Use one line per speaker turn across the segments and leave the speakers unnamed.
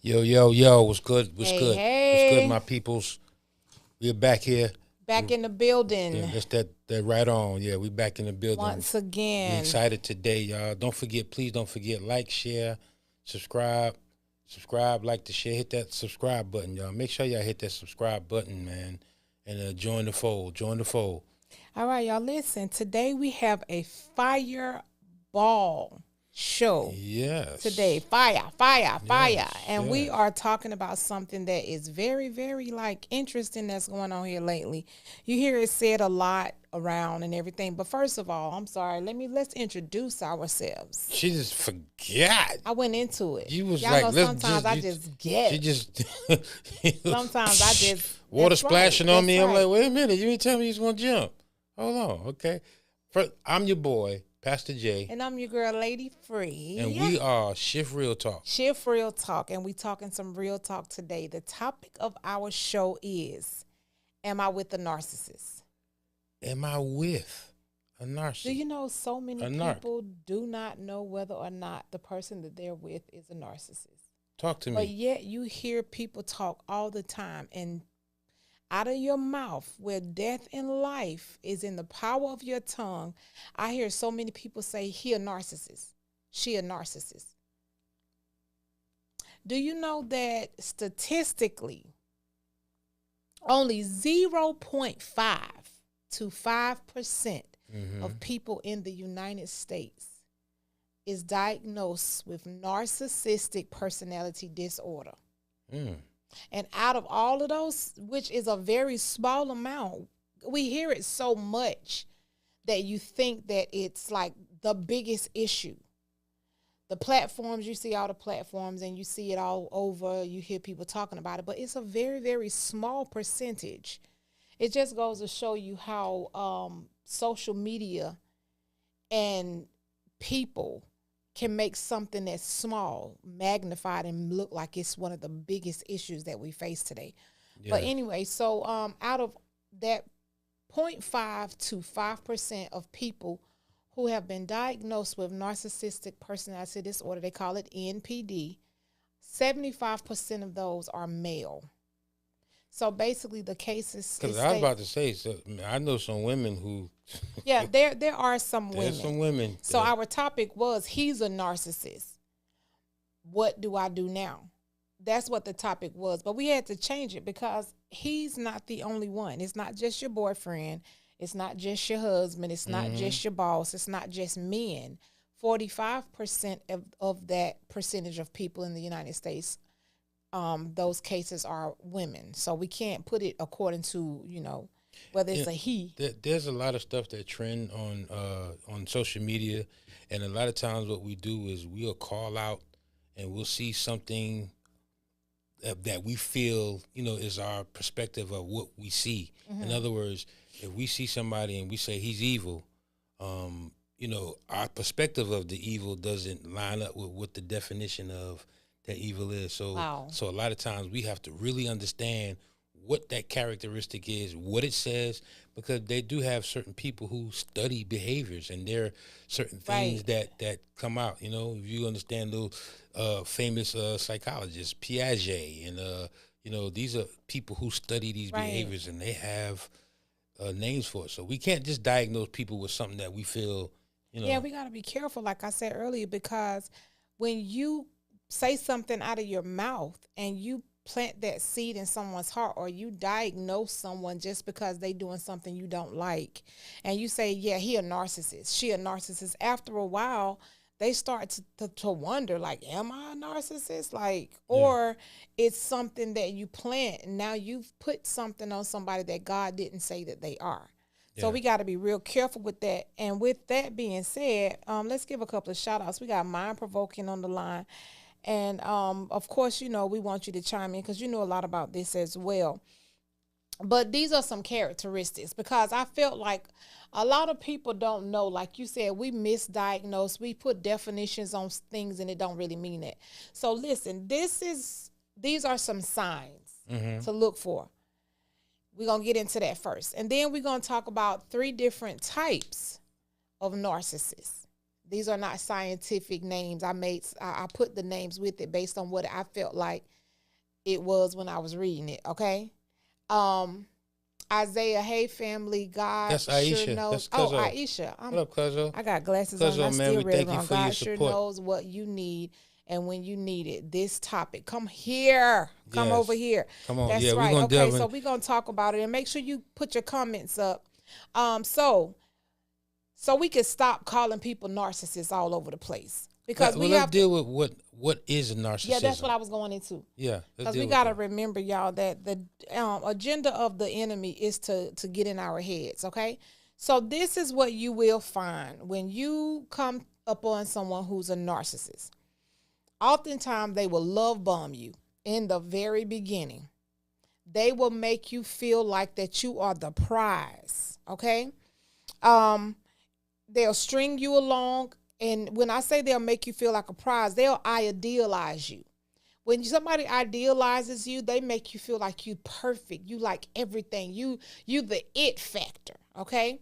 Yo, yo, yo, what's good? What's
Hey,
good? What's good, my
hey,
peoples? We're back here.
back in the
Yeah,
building
that's that right on. Yeah, we back in the building.
once
We
again.
excited today, y'all. Don't forget, please don't forget, like, share, subscribe. Subscribe, like to share, hit that subscribe button, y'all. Make sure y'all hit that subscribe button, man. And join the fold. Join the fold.
All right, y'all, listen. Today we have a fireball show. Today,
Yes.
fire, fire, fire.
Yes.
And we
Yes.
are talking about something that is very, very like interesting that's going on here lately. You hear it said a lot around and everything. But first of all, I'm sorry. Let's introduce ourselves.
She just forgot.
I went into it.
You was
Y'all
like,
know
let's
sometimes
just.
I
You,
just get
she
it.
just.
Sometimes I just
Water
that's
splashing
right.
on
That's
me. I'm like,
right.
wait a minute. You ain't tell me he's gonna jump. Hold on, okay. First, I'm your boy, Pastor J,
And I'm your girl, Lady
and
Free.
we are Shift Real Talk.
Shift Real Talk, and we talking some real talk today. The topic of our show is, am I with a narcissist?
Am I with a
Do you
narcissist?
know so many
A narc.
people do not know whether or not the person that they're with is a narcissist?
Talk to
But
me.
yet you hear people talk all the time, and out of your mouth, where death and life is in the power of your tongue, I hear so many people say, he a narcissist, she a narcissist. Do you know that statistically, only 0.5 to 5%
Mm-hmm.
of people in the United States is diagnosed with narcissistic personality disorder?
Mm.
And out of all of those, which is a very small amount, we hear it so much that you think that it's like the biggest issue. The platforms, you see all the platforms and you see it all over, you hear people talking about it, but it's a very, very small percentage. It just goes to show you how social media and people can make something that's small magnified and look like it's one of the biggest issues that we face today. But
Yes.
anyway, so out of that 0.5 to 5% of people who have been diagnosed with narcissistic personality disorder, they call it NPD, 75% of those are male. So basically the cases
Because
is
I was
state,
about to say, so I know some women who.
yeah, there are some
There's
women.
some women.
So
That,
our topic was, he's a narcissist. What do I do now? That's what the topic was. But we had to change it because he's not the only one. It's not just your boyfriend. It's not just your husband. It's not
mm-hmm.
just your boss. It's not just men. 45% of that percentage of people in the United States, those cases are women. So we can't put it according to, whether it's
Yeah,
a he.
there's a lot of stuff that trend on social media, and a lot of times what we do is we'll call out and we'll see something that we feel is our perspective of what we see. In other words, if we see somebody and we say he's evil, our perspective of the evil doesn't line up with what the definition of that evil is. So
Wow.
so a lot of times we have to really understand what that characteristic is, what it says, because they do have certain people who study behaviors, and there are certain things
Right.
that come out. If you understand those famous psychologists, Piaget, and these are people who study these
Right.
behaviors, and they have names for it. So we can't just diagnose people with something that we feel,
Yeah, we got to be careful, like I said earlier, because when you say something out of your mouth and you plant that seed in someone's heart, or you diagnose someone just because they doing something you don't like, and you say, yeah, he a narcissist, she a narcissist, after a while they start to wonder, like, am I a narcissist? Like,
Yeah.
or it's something that you plant and now you've put something on somebody that God didn't say that they are. So
Yeah.
we got to be real careful with that. And with that being said, let's give a couple of shout outs. We got Mind Provoking on the line. And of course, we want you to chime in because you know a lot about this as well. But these are some characteristics, because I felt like a lot of people don't know. Like you said, we misdiagnose, we put definitions on things and it don't really mean it. So listen, these are some signs to look for. We're going to get into that first. And then we're going to talk about 3 different types of narcissists. These are not scientific names. I put the names with it based on what I felt like it was when I was reading it, okay? Isaiah, hey family, God
That's Aisha.
sure knows.
That's Cuzzo.
Aisha.
What up, Cuzzo?
I got glasses
Cuzzo,
on. I
man,
still
we
read
thank
it
you
wrong.
for your
God sure
support.
knows what you need and when you need it. This topic. Come here. Come
Yes.
over here.
Come on.
That's
Yeah,
right.
we're gonna delve
Okay,
in.
so we're gonna talk about it and make sure you put your comments up. So we can stop calling people narcissists all over the place. Because
let's deal with what is a narcissism.
Yeah, that's what I was going into.
Yeah,
because we got to remember, y'all, that the agenda of the enemy is to get in our heads, okay? So this is what you will find when you come upon someone who's a narcissist. Oftentimes, they will love bomb you in the very beginning. They will make you feel like that you are the prize, okay? They'll string you along. And when I say they'll make you feel like a prize, they'll idealize you. When somebody idealizes you, they make you feel like you perfect. You like everything. You the it factor, okay?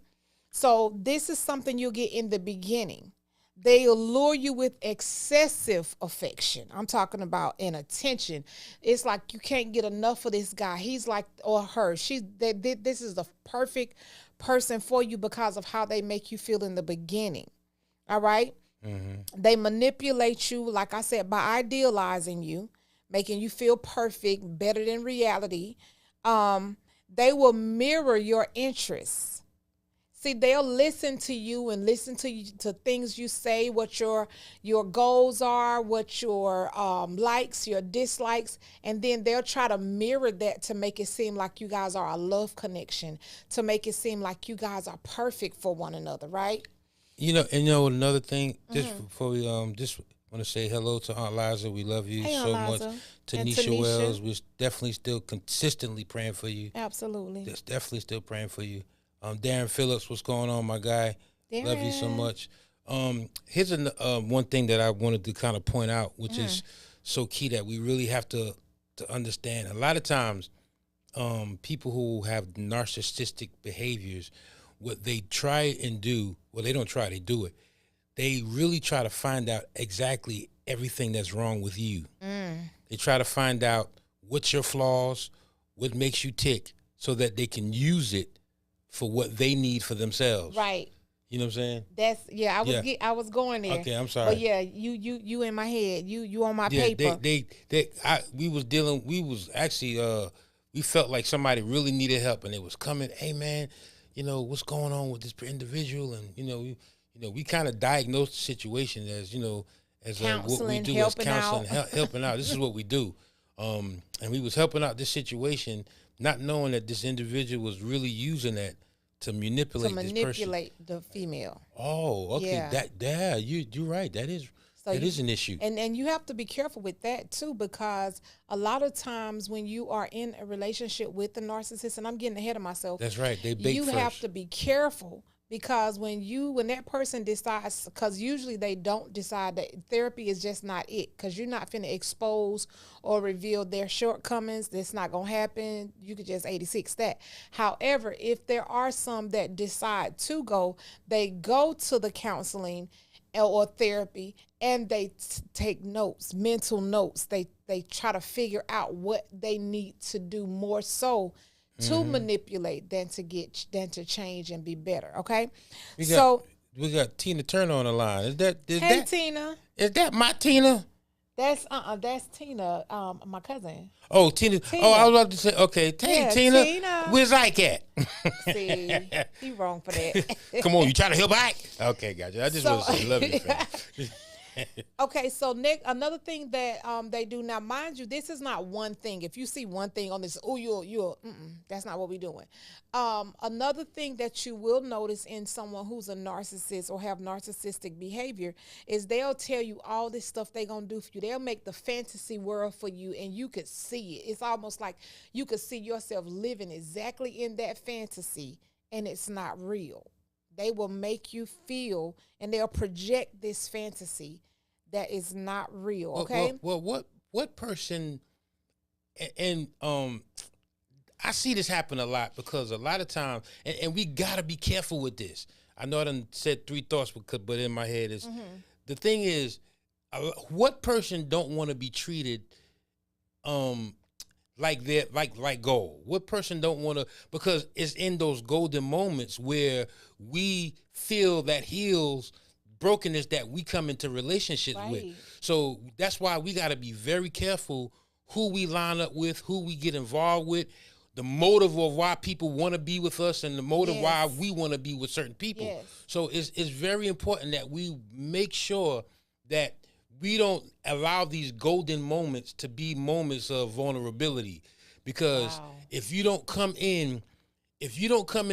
So this is something you'll get in the beginning. They allure you with excessive affection. I'm talking about an attention. It's like you can't get enough of this guy. He's like, or her. This is the perfect person for you because of how they make you feel in the beginning. All right? Mm-hmm. They manipulate you, like I said, by idealizing you, making you feel perfect, better than reality. They will mirror your interests. See, they'll listen to you and listen to things you say, what your goals are, what your likes, your dislikes, and then they'll try to mirror that to make it seem like you guys are a love connection, to make it seem like you guys are perfect for one another, right?
Another thing, just before we just want to say hello to Aunt Liza. We love you so much. Tanisha Wells, we're definitely still consistently praying for you.
Absolutely.
Just definitely still praying for you. Darren Phillips, what's going on, my guy?
Darren.
Love you so much. Here's one thing that I wanted to kind of point out, which is so key that we really have to understand. A lot of times, people who have narcissistic behaviors, what they try and do, well, they don't try, they do it. They really try to find out exactly everything that's wrong with you. They try to find out what's your flaws, what makes you tick, so that they can use it for what they need for themselves.
Right.
You know what I'm saying?
I was going there.
Okay, I'm sorry.
But yeah, you in my head. You on my paper.
We felt like somebody really needed help, and it was coming. Hey man, what's going on with this individual, and we kind of diagnosed the situation as what we do as counseling, helping out. This is what we do, and we was helping out this situation, not knowing that this individual was really using that to manipulate
the female.
Oh, okay.
Yeah.
You're right. That is an issue.
And you have to be careful with that too, because a lot of times when you are in a relationship with the narcissist, and I'm getting ahead of myself.
That's right. They bait
you
first.
have to be careful, because when that person decides, because usually they don't decide that therapy is just not it, because you're not finna expose or reveal their shortcomings. That's not gonna happen. You could just 86 that. However, if there are some that decide to go, they go to the counseling or therapy, and they take notes, mental notes. They try to figure out what they need to do more so to manipulate than to change and be better. Okay,
we got Tina Turner on the line. Is that
Tina?
Is that my Tina?
That's Tina, my cousin.
Oh, Tina. Oh, I was about to say, okay, hey, Tina. Where's Ike at?
See, he wrong for that.
Come on, you trying to help Ike? Okay, gotcha. I just want to say love you, fam.
Okay, so another thing that they do now, mind you, this is not one thing. If you see one thing on this, oh, that's not what we're doing. Another thing that you will notice in someone who's a narcissist or have narcissistic behavior is they'll tell you all this stuff they're gonna do for you. They'll make the fantasy world for you, and you could see it. It's almost like you could see yourself living exactly in that fantasy, and it's not real. They will make you feel, and they'll project this fantasy that is not real. Okay.
Well, what person, and I see this happen a lot because a lot of times, and we gotta be careful with this. I know I done said three thoughts, but in my head is the thing is, what person don't want to be treated, like that, like gold? What person don't want to? Because it's in those golden moments where we feel that heals brokenness that we come into relationships with. So that's why we got to be very careful who we line up with, who we get involved with, the motive of why people want to be with us, and the motive why we want to be with certain people. So it's very important that we make sure that we don't allow these golden moments to be moments of vulnerability, because if you don't come in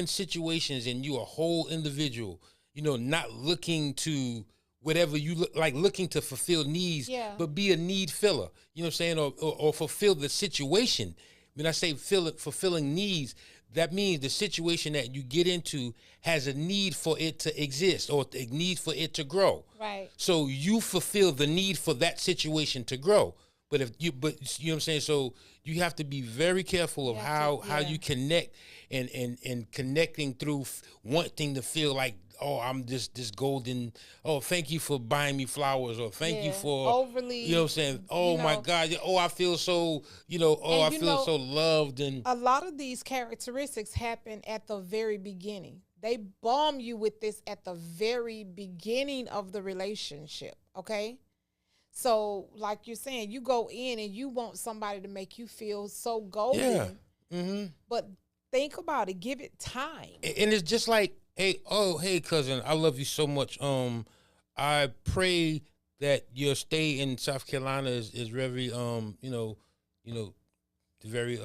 situations and you're a whole individual, not looking to whatever you look like, looking to fulfill needs, but be a need filler, you know what I'm saying? Or fulfill the situation. When I say fulfilling needs, that means the situation that you get into has a need for it to exist or a need for it to grow.
Right.
So you fulfill the need for that situation to grow. But you know what I'm saying? So you have to be very careful of how you connect and connecting through wanting to feel like, oh, I'm this golden, oh, thank you for buying me flowers, or thank you for
overly,
you know what I'm saying? Oh my God, oh, I feel so, I feel so loved. And
a lot of these characteristics happen at the very beginning. They bomb you with this at the very beginning of the relationship, okay? So, like you're saying, you go in and you want somebody to make you feel so golden.
Yeah.
But think about it. Give it time.
And it's just like, hey, cousin, I love you so much. I pray that your stay in South Carolina is very, very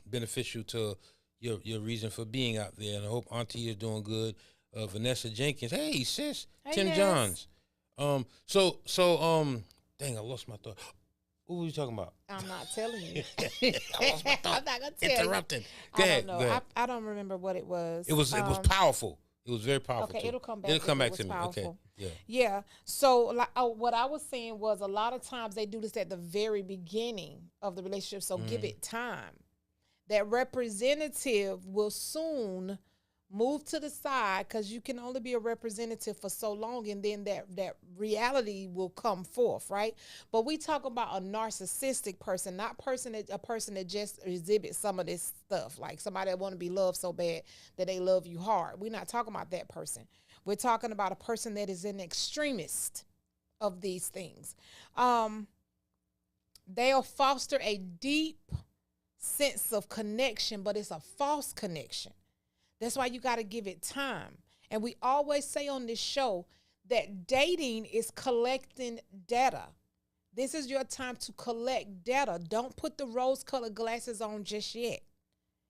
beneficial to your reason for being out there. And I hope Auntie is doing good. Vanessa Jenkins, hey sis,
hey,
Tim
yes.
Johns. Dang, I lost my thought. What were you talking about?
I'm not telling you.
I lost my thought.
I'm not gonna tell
Interrupting.
you.
Go ahead.
I don't know. I don't remember what it was.
It was powerful. It was very powerful.
Okay,
too.
it'll come back.
It'll come back to me.
Powerful.
Okay.
Yeah. So, like, what I was saying was, a lot of times they do this at the very beginning of the relationship. So give it time. That representative will soon move to the side, because you can only be a representative for so long, and then that reality will come forth, right? But we talk about a narcissistic person, not a person that just exhibits some of this stuff, like somebody that want to be loved so bad that they love you hard. We're not talking about that person. We're talking about a person that is an extremist of these things. They'll foster a deep sense of connection, but it's a false connection. That's why you got to give it time. And we always say on this show that dating is collecting data. This is your time to collect data. Don't put the rose-colored glasses on just yet.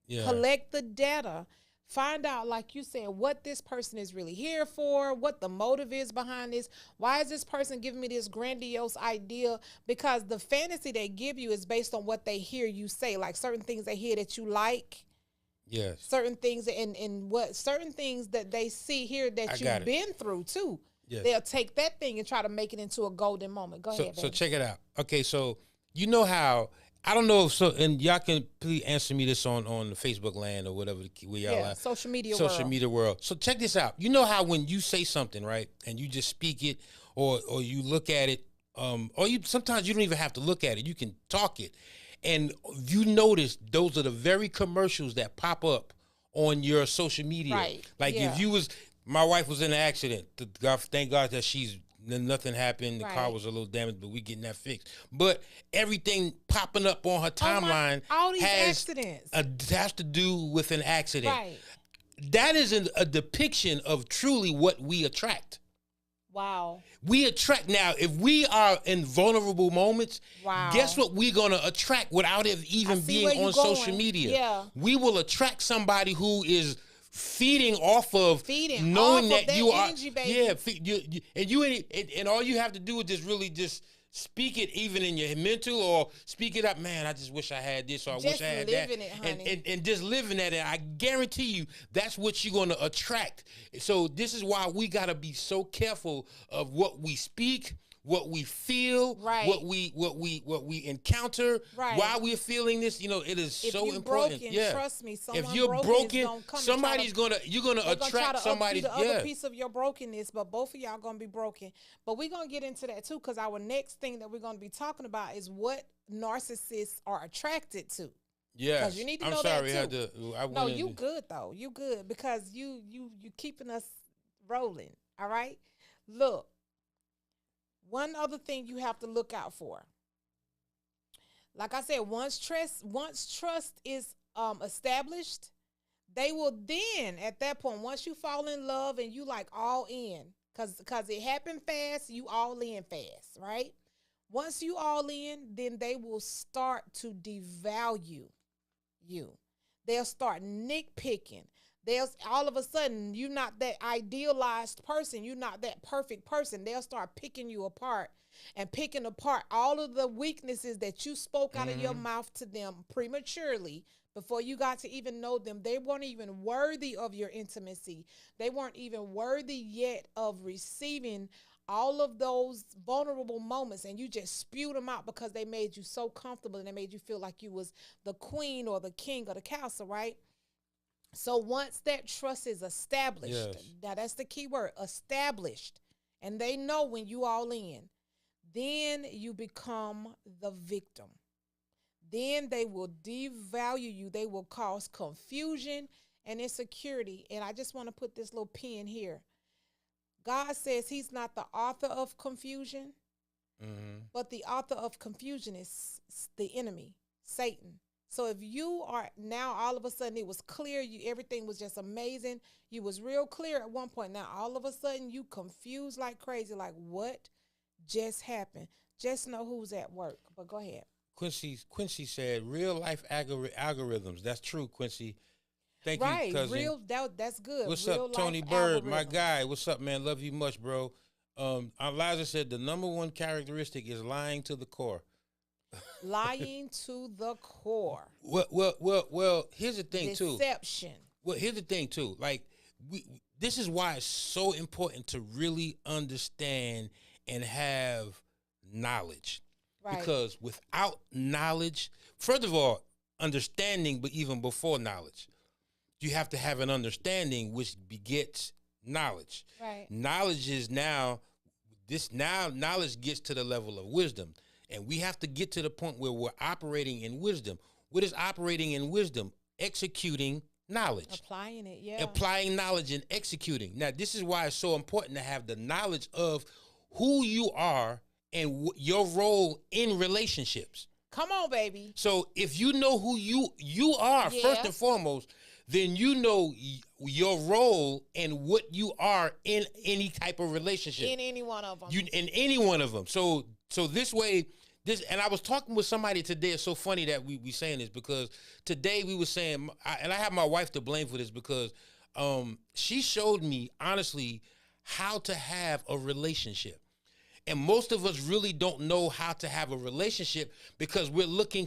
Yeah. Collect the data. Find out, like you said, what this person is really here for, what the motive is behind this. Why is this person giving me this grandiose idea? Because the fantasy they give you is based on what they hear you say, like certain things they hear that you like.
Yes.
Certain things certain things that they see here that you've been through too. Yes. They'll take that thing and try to make it into a golden moment. Go ahead.
So check it out. Okay, so you know how, I don't know if so, and y'all can please answer me this on the Facebook land or whatever we y'all are.
Social media
world. So check this out. You know how when you say something, right, and you just speak it, or you look at it, or you sometimes you don't even have to look at it. You can talk it. And you notice those are the very commercials that pop up on your social media.
Right.
Like if my wife was in an accident. Thank God that nothing happened. The car was a little damaged, but we getting that fixed. But everything popping up on her timeline
all these accidents
has to do with an accident.
Right.
That is a depiction of truly what we attract.
Wow.
We attract now. If we are in vulnerable moments,
Wow.
guess what we're gonna attract without it even being on social media?
Yeah.
We will attract somebody who is feeding off of knowing
off
that
of that
you are,
energy, baby.
and all you have to do is just really just speak it, even in your mental, or speak it up. Man, I just wish I had this, or I wish I had that.
It, honey.
And just living at it. I guarantee you, that's what you're gonna attract. So this is why we gotta be so careful of what we speak, what we feel,
right.
what we encounter,
right.
why we're feeling this. You know, it is
if
so important.
Broken, trust me.
If you're broken, somebody's you're gonna attract somebody.
The other piece of your brokenness, but both of y'all gonna be broken. But we're gonna get into that too, because our next thing that we're gonna be talking about is what narcissists are attracted to.
Yeah,
because you need to know that too. No, you good though. You good because you keeping us rolling. All right, look. One other thing you have to look out for. Like I said, once trust is established, they will then, at that point, once you fall in love and you like all in, because it happened fast, you all in fast, right? Once you all in, then they will start to devalue you. They'll start nitpicking. All of a sudden, you're not that idealized person. You're not that perfect person. They'll start picking you apart and picking apart all of the weaknesses that you spoke out of your mouth to them prematurely before you got to even know them. They weren't even worthy of your intimacy. They weren't even worthy yet of receiving all of those vulnerable moments, and you just spewed them out because they made you so comfortable and they made you feel like you was the queen or the king of the castle, right? So once that trust is established, now that's the key word, established, and they know when you all in, then you become the victim. Then they will devalue you. They will cause confusion and insecurity. And I just want to put this little pin here. God says he's not the author of confusion, but the author of confusion is the enemy, Satan. So if you are now all of a sudden it was clear, everything was just amazing. You was real clear at one point. Now all of a sudden you confused like crazy. Like what just happened? Just know who's at work. But go ahead.
Quincy said real life algorithms. That's true, Quincy. Thank you, cousin.
That's good.
What's
real
up, Tony Bird, my guy? What's up, man? Love you much, bro. Eliza said the number one characteristic is lying to the core.
Lying to the core.
Well. Here's the thing, too.
Deception.
Well, here's the thing, too. Like, this is why it's so important to really understand and have knowledge. Right. Because without knowledge, first of all, understanding, but even before knowledge, you have to have an understanding which begets knowledge.
Right.
Knowledge is knowledge gets to the level of wisdom. And we have to get to the point where we're operating in wisdom. What is operating in wisdom? Executing knowledge.
Applying it, yeah.
Applying knowledge and executing. Now, this is why it's so important to have the knowledge of who you are and your role in relationships.
Come on, baby.
So if you know who you are, first and foremost, then you know your role and what you are in any type of relationship.
In any one of them.
In any one of them. So this way, and I was talking with somebody today. It's so funny that we saying this because today we were saying, and I have my wife to blame for this because she showed me honestly how to have a relationship. And most of us really don't know how to have a relationship because we're looking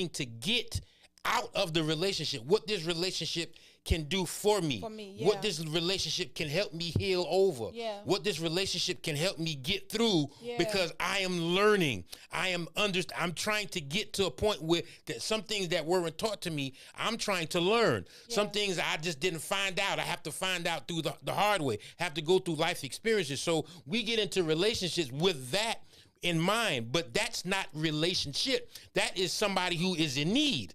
to get out of the relationship, what this relationship can do for me, what this relationship can help me heal over, what this relationship can help me get through because I am learning. I'm trying to get to a point where that some things that weren't taught to me, I'm trying to learn. Some things I just didn't find out. I have to find out through the hard way, have to go through life experiences. So we get into relationships with that in mind, but that's not relationship. That is somebody who is in need.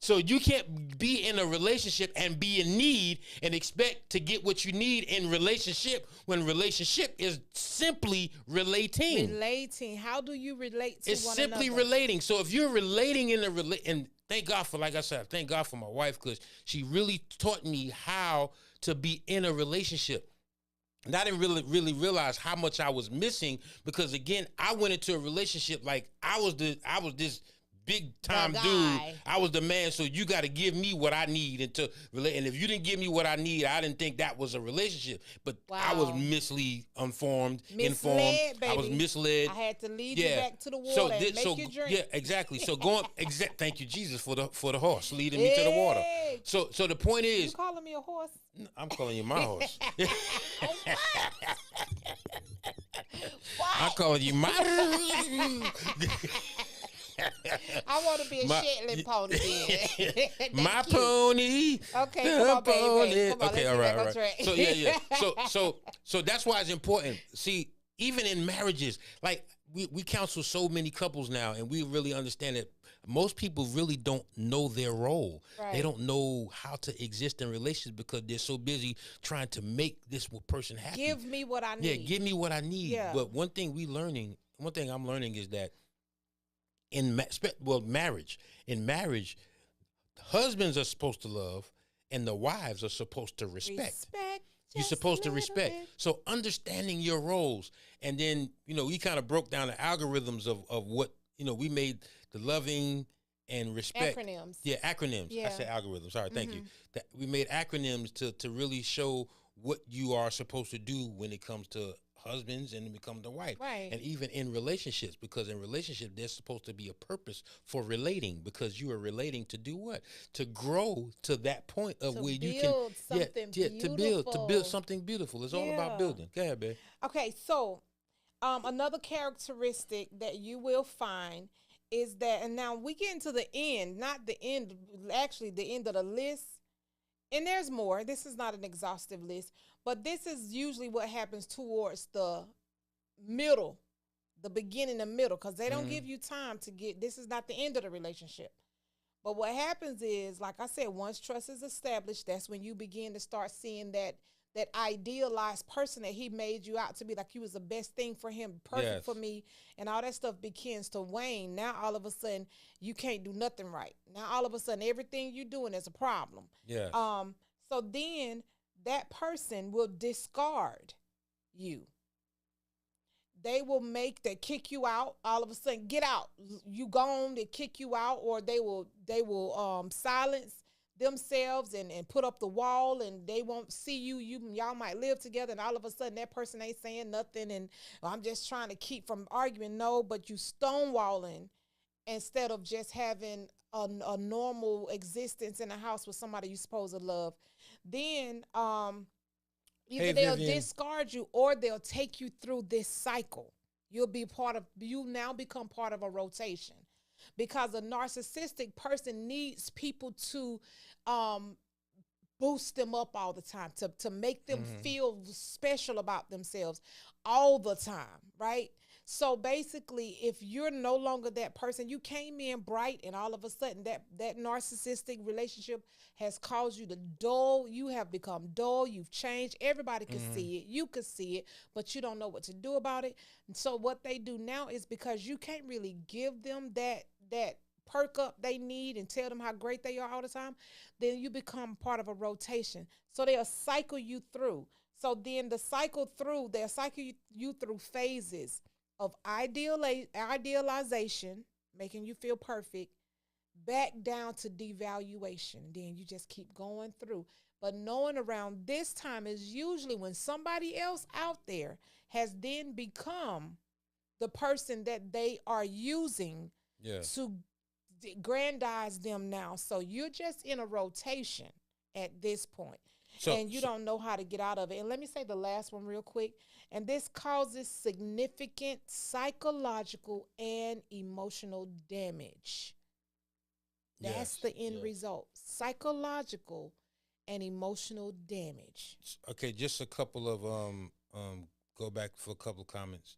So you can't be in a relationship and be in need and expect to get what you need in relationship when relationship is simply relating.
How do you relate to
it's
one
simply
another?
Relating. So if you're relating in and thank God for, like I said, thank God for my wife because she really taught me how to be in a relationship. And I didn't really realize how much I was missing, because again, I went into a relationship like I was this big time dude. I was the man, so you got to give me what I need and relate. And if you didn't give me what I need, I didn't think that was a relationship. But I was informed. Baby. I was misled.
I had to lead you back to the water and make you drink.
Yeah, exactly. So thank you, Jesus, for the horse leading me to the water. So the point is,
you calling me a horse?
I'm calling you my horse. I'm calling you my.
I want to be a Shetland pony.
My pony.
Okay, come on, baby. Come on,
okay, all right. So yeah. So that's why it's important. See, even in marriages, like we counsel so many couples now, and we really understand that most people really don't know their role. Right. They don't know how to exist in relationships because they're so busy trying to make this person happy.
Give me what I need.
Yeah, give me what I need. Yeah. But one thing I'm learning is that in marriage, husbands are supposed to love and the wives are supposed to respect. You're supposed to respect. So understanding your roles. And then, we kind of broke down the algorithms of what, we made the loving and respect.
Acronyms.
Yeah, acronyms. Yeah. I said algorithms. Sorry, thank you. That we made acronyms to really show what you are supposed to do when it comes to husbands and become the wife.
Right.
And even in relationships, because in relationships there's supposed to be a purpose for relating, because you are relating to do what? To grow to that point of where you can to build something beautiful. It's all about building. Go ahead, babe.
Okay, so another characteristic that you will find is that, and now we get into the end, not the end, actually the end of the list. And there's more. This is not an exhaustive list, but this is usually what happens towards the middle, the beginning and middle, because they don't give you time to get, this is not the end of the relationship. But what happens is, like I said, once trust is established, that's when you begin to start seeing that idealized person that he made you out to be, like you was the best thing for him, perfect for me, and all that stuff begins to wane. Now all of a sudden you can't do nothing right. Now all of a sudden everything you're doing is a problem.
Yeah.
So then that person will discard you. They will kick you out. All of a sudden, get out. You gone. They kick you out, or they will silence themselves and put up the wall, and they won't see you. Y'all might live together, and all of a sudden that person ain't saying nothing, and I'm just trying to keep from arguing. No, but you stonewalling instead of just having a normal existence in a house with somebody you're supposed to love. Then either they'll discard you or they'll take you through this cycle. You now become part of a rotation, because a narcissistic person needs people to boost them up all the time, to make them feel special about themselves all the time, right? So basically, if you're no longer that person, you came in bright, and all of a sudden that narcissistic relationship has caused you to dull. You have become dull. You've changed. Everybody can see it. You can see it, but you don't know what to do about it. And so what they do now is, because you can't really give them that perk up they need and tell them how great they are all the time, then you become part of a rotation. So they'll cycle you through. So then they'll cycle you through phases of idealization, making you feel perfect, back down to devaluation. Then you just keep going through. But knowing around this time is usually when somebody else out there has then become the person that they are using to aggrandize them now. So you're just in a rotation at this point. And you don't know how to get out of it. And let me say the last one real quick. And this causes significant psychological and emotional damage. That's the end result. Psychological and emotional damage.
Okay, just a couple of go back for a couple of comments.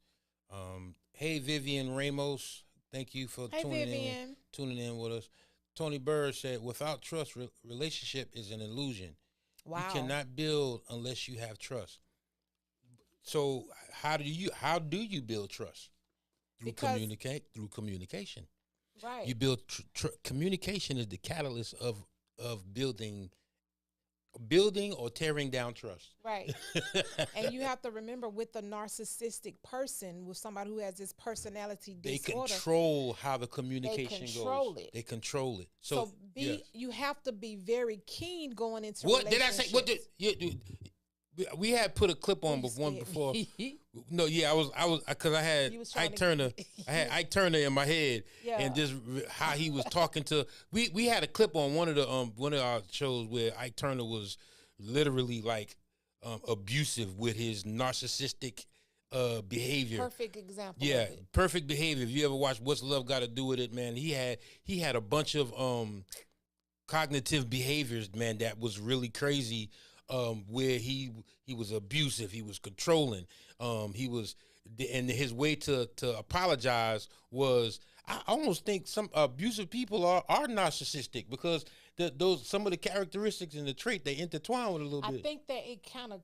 Hey, Vivian Ramos, thank you for tuning in with us. Tony Bird said, without trust, relationship is an illusion. Wow. You cannot build unless you have trust. So how do you build trust? Through communication.
Right.
You build communication is the catalyst of building Building or tearing down trust.
Right. And you have to remember, with a narcissistic person, with somebody who has this personality
They
disorder,
control how the communication
control
goes.
it.
They control it.
So
yes.
you have to be very keen going into
What did I say? What did we had put a clip on before? No, yeah, I was because I had Ike Turner. I had Ike Turner in my head, and just how he was talking to. We had a clip on one of our shows where Ike Turner was literally like abusive with his narcissistic behavior.
Perfect example.
Yeah,
of it.
perfect behavior. If you ever watch What's Love Got to Do with It, man, he had a bunch of cognitive behaviors, man, that was really crazy. Where he was abusive, he was controlling, he was, and his way to apologize was, I almost think some abusive people are narcissistic, because some of the characteristics and the trait, they intertwine with a little bit.
I think that it kind of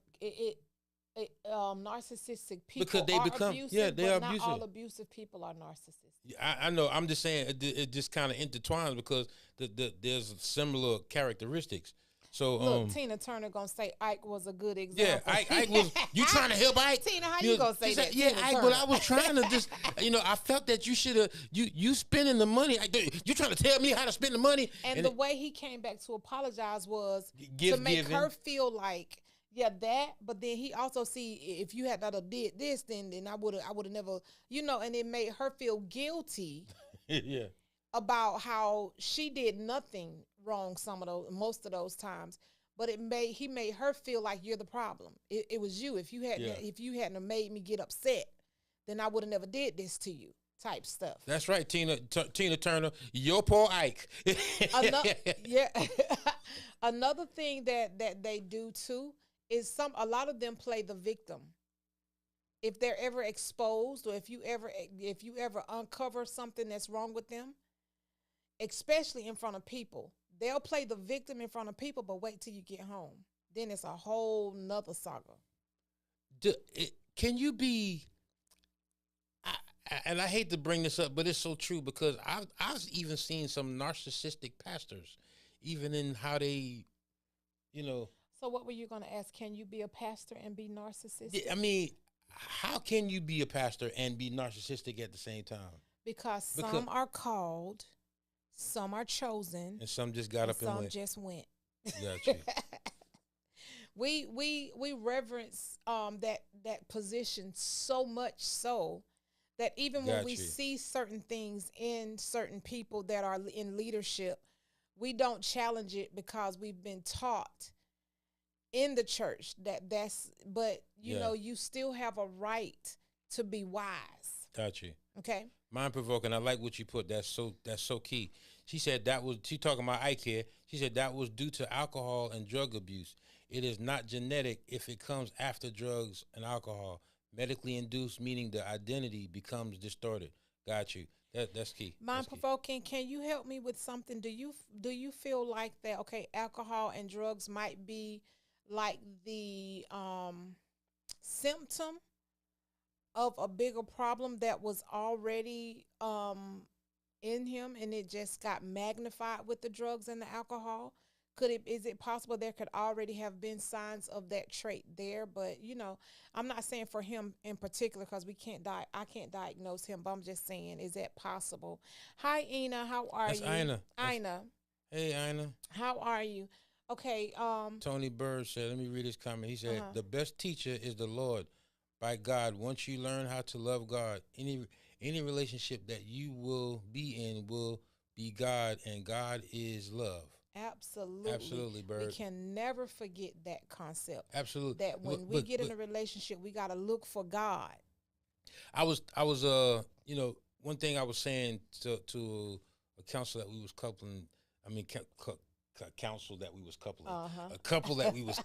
narcissistic people
because they become
abusive,
they are
not
abusive.
all abusive people are narcissists.
I know. I'm just saying it just kind of intertwines because there's similar characteristics. So
look, Tina Turner gonna say Ike was a good example.
Yeah, Ike was. You trying to help Ike?
Tina, how you gonna say that?
Yeah,
Tina
Ike,
Turner.
but I was trying to just, I felt that you should have, you spending the money. You trying to tell me how to spend the money?
And the way he came back to apologize was to make her feel like, yeah, that. But then he also see, if you had not did this, then I would have never, and it made her feel guilty.
Yeah.
About how she did nothing wrong most of those times, but he made her feel like you're the problem. It was you. If you hadn't made me get upset, then I would have never did this to you. Type stuff.
That's right, Tina Turner. Your poor Ike.
Another thing that they do too is a lot of them play the victim. If they're ever exposed, or if you ever uncover something that's wrong with them, especially in front of people, they'll play the victim in front of people, but wait till you get home. Then it's a whole nother saga.
Can you be, and I hate to bring this up, but it's so true, because I've even seen some narcissistic pastors, even in how they,
So what were you going to ask? Can you be a pastor and be narcissistic?
I mean, how can you be a pastor and be narcissistic at the same time?
Because some are called, some are chosen,
and some just got up and went.
Some just went.
Gotcha.
We reverence that position so much so that even when we see certain things in certain people that are in leadership, we don't challenge it, because we've been taught in the church but you still have a right to be wise.
Gotcha.
Okay.
Mind provoking. I like what you put. That's so key. She said she talking about Ike here. She said that was due to alcohol and drug abuse. It is not genetic if it comes after drugs and alcohol. Medically induced, meaning the identity becomes distorted. Got you. That's key.
Mind provoking. Can you help me with something? Do you feel like that? Okay, alcohol and drugs might be like the symptom of a bigger problem that was already in him, and it just got magnified with the drugs and the alcohol? Is it possible there could already have been signs of that trait there? But I'm not saying for him in particular, because I can't diagnose him, but I'm just saying, is that possible? Hi, Ina, how are you?
Ina.
Ina.
Hey, Ina.
How are you? Okay.
Tony Bird said, let me read his comment. He said, the best teacher is the Lord. By God, once you learn how to love God, any relationship that you will be in will be God, and God is love.
Absolutely, Bird. We can never forget that concept.
Absolutely.
That when we get in a relationship, we got to look for God.
I was one thing I was saying to a counsel that we was coupling. I mean, counsel that we was coupling. A couple that we was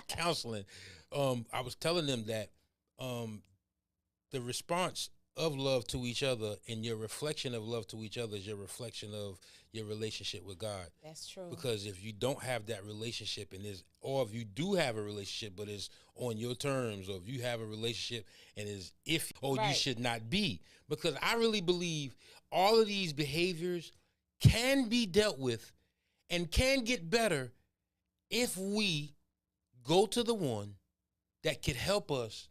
counseling. I was telling them that the response of love to each other and your reflection of love to each other is your reflection of your relationship with God.
That's true.
Because if you don't have that relationship, or if you do have a relationship but it's on your terms, or if you have a relationship and you should not be. Because I really believe all of these behaviors can be dealt with and can get better if we go to the one that could help us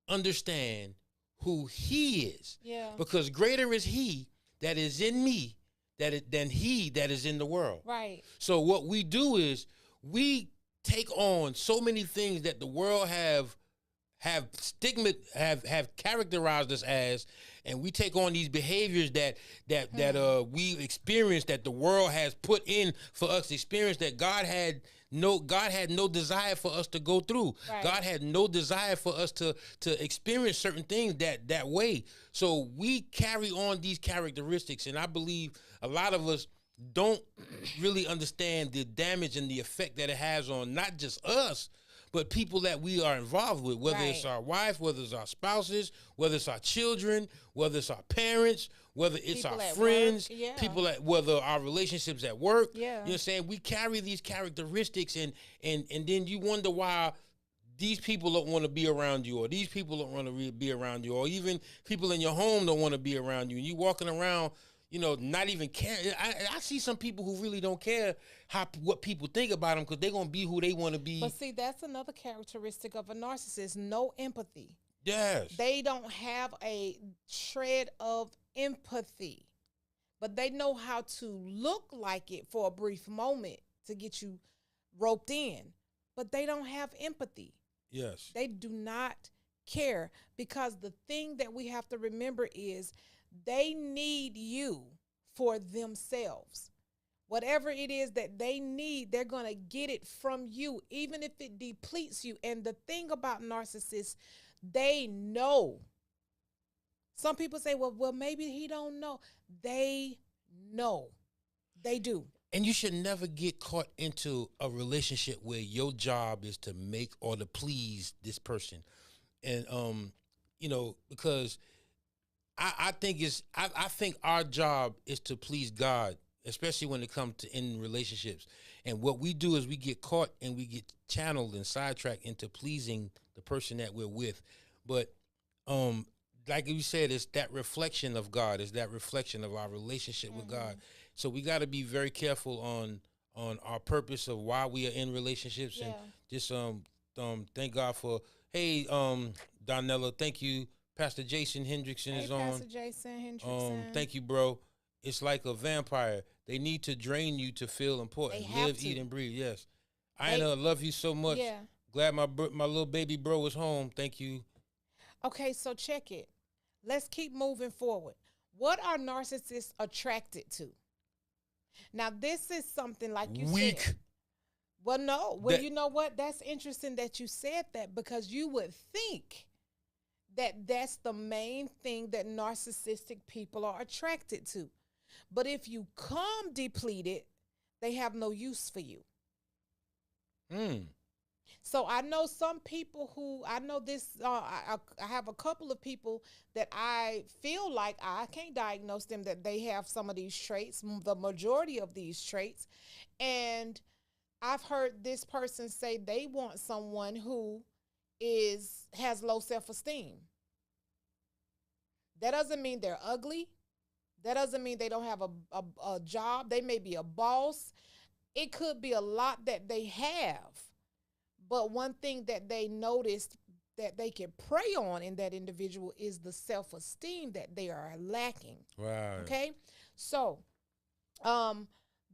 understand who he is.
Yeah.
Because greater is he that is in me than he that is in the world.
Right.
So what we do is we take on so many things that the world have characterized us as, and we take on these behaviors that we experience, that the world has put in for us to experience, that God had no desire for us to go through.
Right.
God had no desire for us to experience certain things that way. So we carry on these characteristics, and I believe a lot of us don't really understand the damage and the effect that it has on not just us, but people that we are involved with, whether it's our wife, whether it's our spouses, whether it's our children, whether it's our parents, whether it's
people
our
at
friends,
work. Yeah.
people whether our relationships at work.
Yeah.
You know what I'm saying? We carry these characteristics, and then you wonder why these people don't want to be around you, or these people don't want to be around you, or even people in your home don't want to be around you, and you walking around, not even care. I see some people who really don't care what people think about them, because they're going to be who they want to be.
But see, that's another characteristic of a narcissist: no empathy.
Yes.
They don't have a shred of empathy, but they know how to look like it for a brief moment to get you roped in. But they don't have empathy.
Yes.
They do not care, because the thing that we have to remember is they need you for themselves. Whatever it is that they need, they're going to get it from you, even if it depletes you. And the thing about narcissists, they know. Some people say, well, maybe he don't know. They know. They do.
And you should never get caught into a relationship where your job is to make or to please this person. And, because I think our job is to please God, especially when it comes to in relationships. And what we do is we get caught and we get channeled and sidetracked into pleasing the person that we're with. But like you said, it's that reflection of God. It's that reflection of our relationship with God. So we got to be very careful on our purpose of why we are in relationships.
Yeah.
And just thank God for, hey, Donella, thank you. Pastor Jason Hendrickson is on.
Pastor Jason Hendrickson.
Thank you, bro. It's like a vampire. They need to drain you to feel important. Live, eat, and breathe. Yes. I love you so much.
Yeah.
Glad my little baby bro is home. Thank you.
Okay, so check it. Let's keep moving forward. What are narcissists attracted to? Now, this is something like you said. Well, no. Well, you know what? That's interesting that you said that, because you would think that that's the main thing that narcissistic people are attracted to. But if you come depleted, they have no use for you. So I know some people who, I know this, I have a couple of people that I feel like I can't diagnose them that they have some of these traits, the majority of these traits. And I've heard this person say they want someone who has low self-esteem. That doesn't mean they're ugly. That doesn't mean they don't have a job. They may be a boss. It could be a lot that they have. But one thing that they noticed that they can prey on in that individual is the self-esteem that they are lacking.
Right.
Okay? So,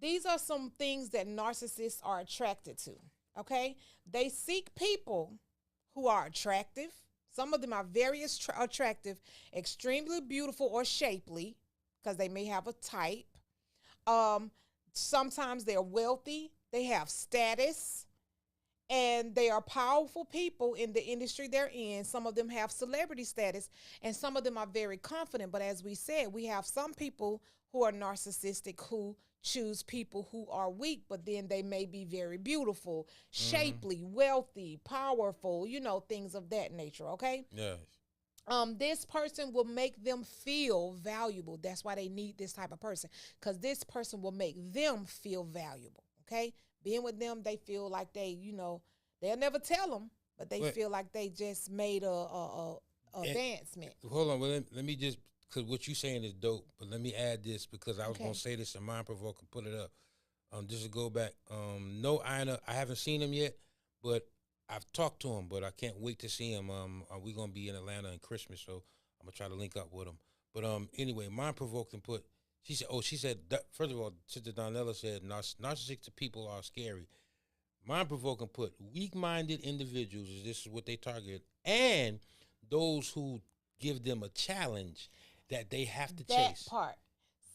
these are some things that narcissists are attracted to. Okay? They seek people who are attractive. Some of them are very attractive, extremely beautiful or shapely, because they may have a type. Sometimes they're wealthy. They have status. And they are powerful people in the industry they're in. Some of them have celebrity status, and some of them are very confident. But as we said, we have some people who are narcissistic who choose people who are weak, but then they may be very beautiful, shapely, wealthy, powerful, things of that nature, okay?
Yes.
This person will make them feel valuable. That's why they need this type of person, because this person will make them feel valuable, okay? Being with them, they feel like they'll never tell them, but they feel like they just made a advancement.
Hold on, well, let me just, because what you're saying is dope, but let me add this, because I was going to say this in Mind Provoke and put it up. Just to go back, no, I haven't seen him yet, but I've talked to him. But I can't wait to see him. We gonna be in Atlanta in Christmas, so I'm gonna try to link up with him. But anyway, mind provoking. She said, first of all, Sister Donella said narcissistic people are scary. Mind provoking. Put weak minded individuals. This is what they target, and those who give them a challenge that they have to chase.
That part.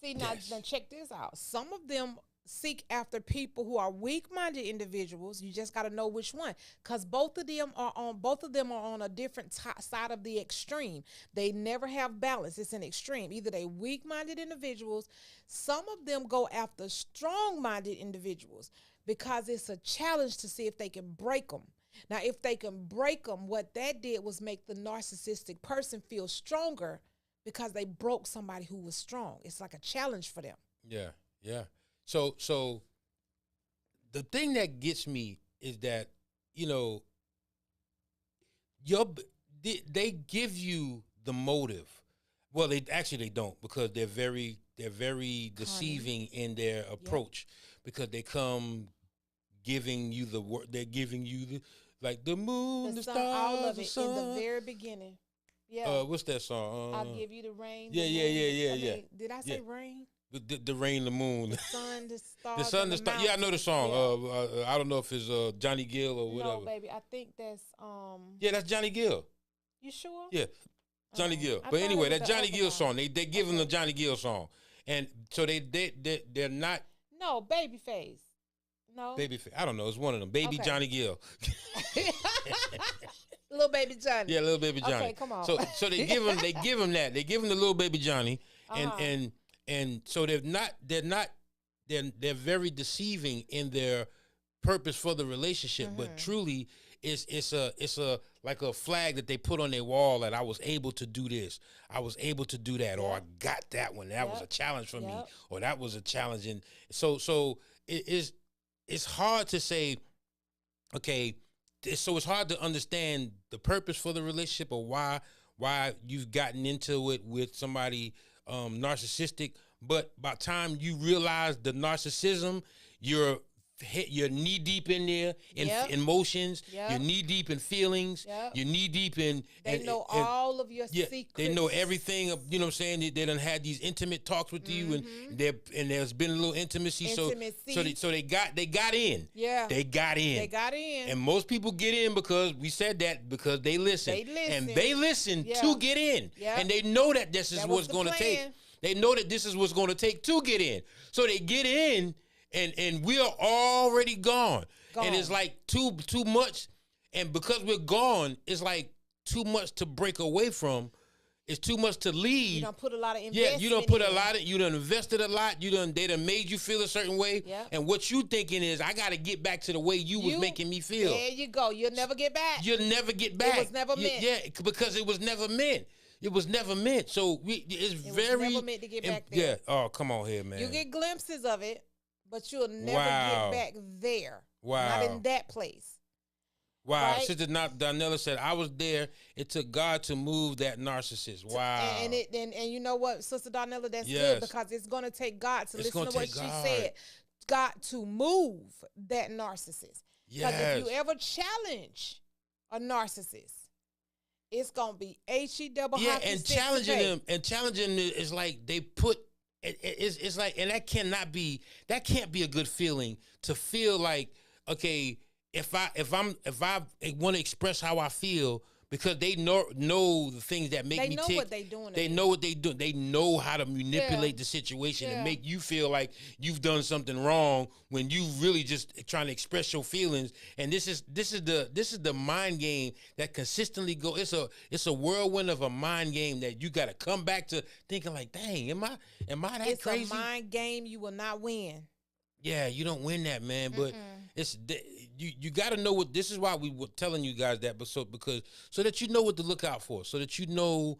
See, now check this out. Some of them seek after people who are weak-minded individuals. You just got to know which one, because both of them are on a different side of the extreme. They never have balance. It's an extreme. Either they weak-minded individuals. Some of them go after strong-minded individuals because it's a challenge to see if they can break them. Now, if they can break them, what that did was make the narcissistic person feel stronger because they broke somebody who was strong. It's like a challenge for them.
Yeah, yeah. So the thing that gets me is that, they give you the motive. Well, they don't, because they're very deceiving in their approach, because they come giving you the word. They're giving you the moon, the
sun,
stars,
all of
the
it
sun.
in the very beginning. Yeah.
What's that song?
I'll give you the rain.
Yeah.
Did I say rain?
The rain, the moon,
the sun, the stars,
the sun, the stars. Yeah, I know the song.
Yeah.
I don't know if it's Johnny Gill or whatever.
No, baby, I think that's
Yeah, that's Johnny Gill.
You sure?
Yeah, Johnny Gill. But anyway, that Johnny Gill song. They give him the Johnny Gill song, and so they're not.
No, Babyface. No.
Babyface. I don't know. It's one of them. Baby Johnny Gill.
Little baby Johnny.
Yeah, little baby Johnny.
Okay, come on.
So they give him that. They give him the little baby Johnny, and so they're very deceiving in their purpose for the relationship, but truly it's a like a flag that they put on their wall that I was able to do this, I was able to do that, or I got that one. That was a challenge for me, or that was a challenge. And so it's hard to say, okay, so it's hard to understand the purpose for the relationship, or why you've gotten into it with somebody narcissistic. But by the time you realize the narcissism, you're knee deep in there in emotions. You're knee deep in feelings. You're knee deep in.
They know all of your secrets.
They know everything. You know what I'm saying? They done had these intimate talks with you, and there's been a little intimacy. So they got in.
Yeah,
they got in. And most people get in because we said that, because they listen. And they listen to get in. And they know that this is what's going to take. They know that this is what's going to take to get in. So they get in. And we are already gone. And it's like too much. And because we're gone, it's like too much to break away from. It's too much to leave.
You done put a lot of investment.
Yeah, you done put a lot of. You done invested a lot. They done made you feel a certain way.
Yep.
And what you thinking is, I got to get back to the way you was making me feel.
There you go. You'll never get back.
You'll never get back.
It was never meant.
Yeah, because it was never meant. It was never meant. So it was never
meant to get back there.
Yeah. Oh, come on here, man.
You get glimpses of it, but you'll never get back there.
Wow.
Not in that place.
Wow.
Right?
Sister Donella said, I was there. It took God to move that narcissist. Wow.
And you know what, Sister Donella, that's good, because it's going to take God to listen to what she said. God to move that narcissist. Because if you ever challenge a narcissist, it's going to be H-E-double
yeah, and challenging them. And challenging them is like they put, it's like, and that can't be a good feeling, to feel like, okay, if I want to express how I feel, because they know the things that make me tick.
They know what they doing.
They know what they do. They know how to manipulate the situation and make you feel like you've done something wrong when you really just trying to express your feelings. And this is the mind game that consistently go. It's a whirlwind of a mind game that you got to come back to thinking like, dang, am I that crazy?
It's a mind game you will not win.
Yeah, you don't win that, man. But it's you got to know what. This is why we were telling you guys that, but so that you know what to look out for, so that you know